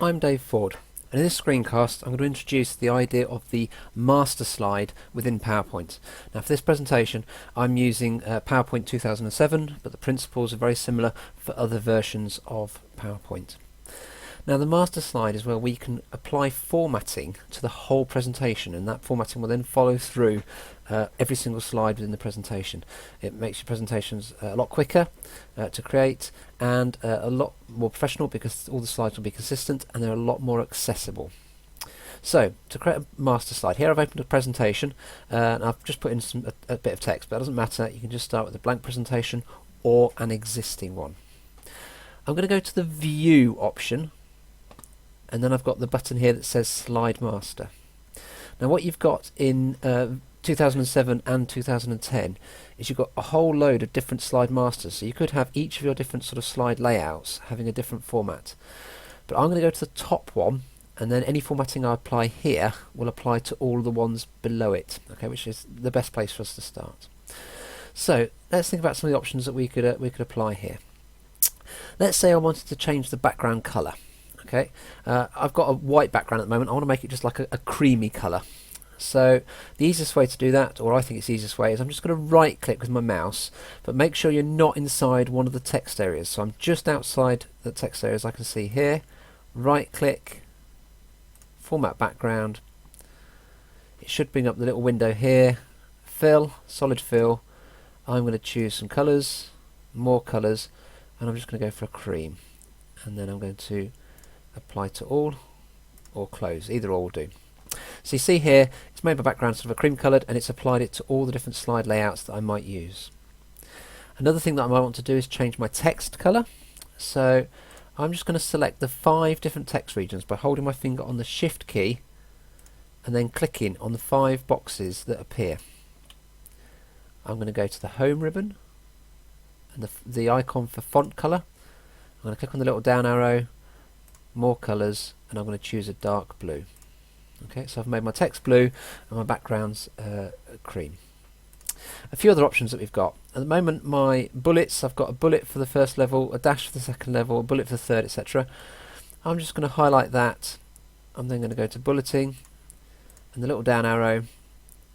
I'm Dave Foord, and in this screencast I'm going to introduce the idea of the master slide within PowerPoint. Now for this presentation I'm using PowerPoint 2007, but the principles are very similar for other versions of PowerPoint. Now the master slide is where we can apply formatting to the whole presentation, and that formatting will then follow through every single slide within the presentation. It makes your presentations a lot quicker to create and a lot more professional, because all the slides will be consistent and they're a lot more accessible. So to create a master slide, here I've opened a presentation and I've just put in a bit of text, but that doesn't matter. You can just start with a blank presentation or an existing one. I'm going to go to the View option, and then I've got the button here that says Slide Master. Now what you've got in 2007 and 2010 is you've got a whole load of different slide masters, so you could have each of your different sort of slide layouts having a different format. But I'm going to go to the top one, and then any formatting I apply here will apply to all the ones below it, okay, which is the best place for us to start. So let's think about some of the options that we could apply here. Let's say I wanted to change the background colour. Okay, I've got a white background at the moment. I want to make it just like a creamy colour. So the easiest way to do that, or I think it's the easiest way, is I'm just going to right click with my mouse, but make sure you're not inside one of the text areas. So I'm just outside the text areas I can see here. Right click, format background. It should bring up the little window here. Fill, solid fill. I'm going to choose some colours, more colours, and I'm just going to go for a cream. And then I'm going to apply to all or close, either or will do. So you see here it's made my background sort of a cream coloured, and it's applied it to all the different slide layouts that I might use. Another thing that I might want to do is change my text colour. So I'm just going to select the 5 different text regions by holding my finger on the Shift key and then clicking on the 5 boxes that appear. I'm going to go to the Home ribbon and the icon for font colour. I'm going to click on the little down arrow, more colours, and I'm going to choose a dark blue. Okay, so I've made my text blue and my background's cream. A few other options that we've got. At the moment, my bullets, I've got a bullet for the first level, a dash for the second level, a bullet for the third, etc. I'm just going to highlight that. I'm then going to go to bulleting and the little down arrow,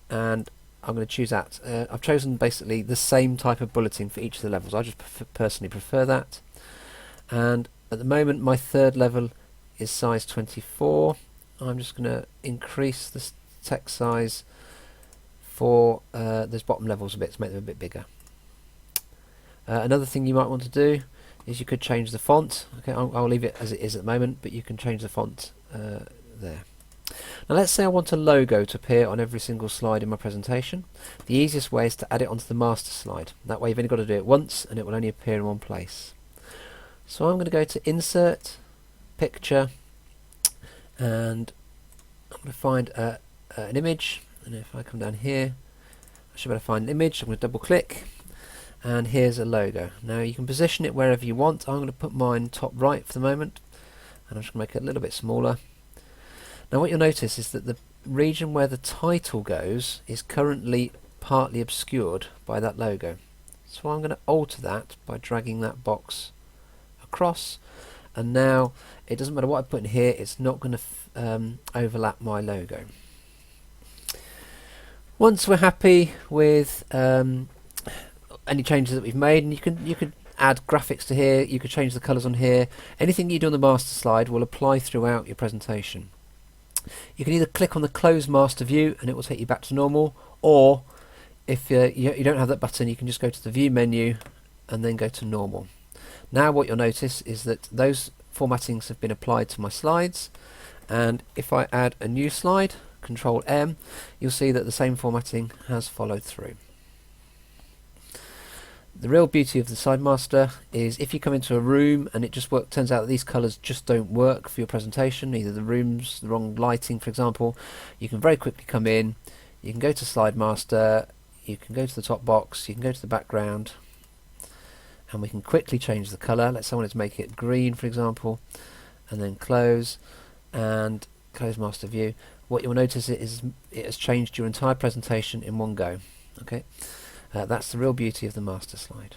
and I'm going to choose that. I've chosen basically the same type of bulleting for each of the levels. I just personally prefer that. And at the moment my third level is size 24. I'm just going to increase the text size for those bottom levels a bit to make them a bit bigger. Another thing you might want to do is you could change the font. Okay, I'll leave it as it is at the moment, but you can change the font there. Now let's say I want a logo to appear on every single slide in my presentation. The easiest way is to add it onto the master slide. That way you've only got to do it once and it will only appear in one place. So I'm going to go to Insert, Picture, and I'm going to find an image, and if I come down here I should be able to find an image. I'm going to double click, and here's a logo. Now you can position it wherever you want. I'm going to put mine top right for the moment, and I'm just going to make it a little bit smaller. Now what you'll notice is that the region where the title goes is currently partly obscured by that logo. So I'm going to alter that by dragging that box across, and now it doesn't matter what I put in here, it's not going to overlap my logo. Once we're happy with any changes that we've made, and you could add graphics to here, you could change the colours on here. Anything you do on the master slide will apply throughout your presentation. You can either click on the Close Master View and it will take you back to normal, or if you don't have that button, you can just go to the View menu and then go to Normal. Now what you'll notice is that those formattings have been applied to my slides, and if I add a new slide, Control M, you'll see that the same formatting has followed through. The real beauty of the Slide Master is if you come into a room and it just turns out that these colours just don't work for your presentation, either the room's the wrong lighting for example, you can very quickly come in, you can go to Slide Master, you can go to the top box, you can go to the background, and we can quickly change the colour. Let's say I wanted to make it green for example, and then close and Close Master View. What you'll notice is it has changed your entire presentation in one go. Okay, that's the real beauty of the master slide.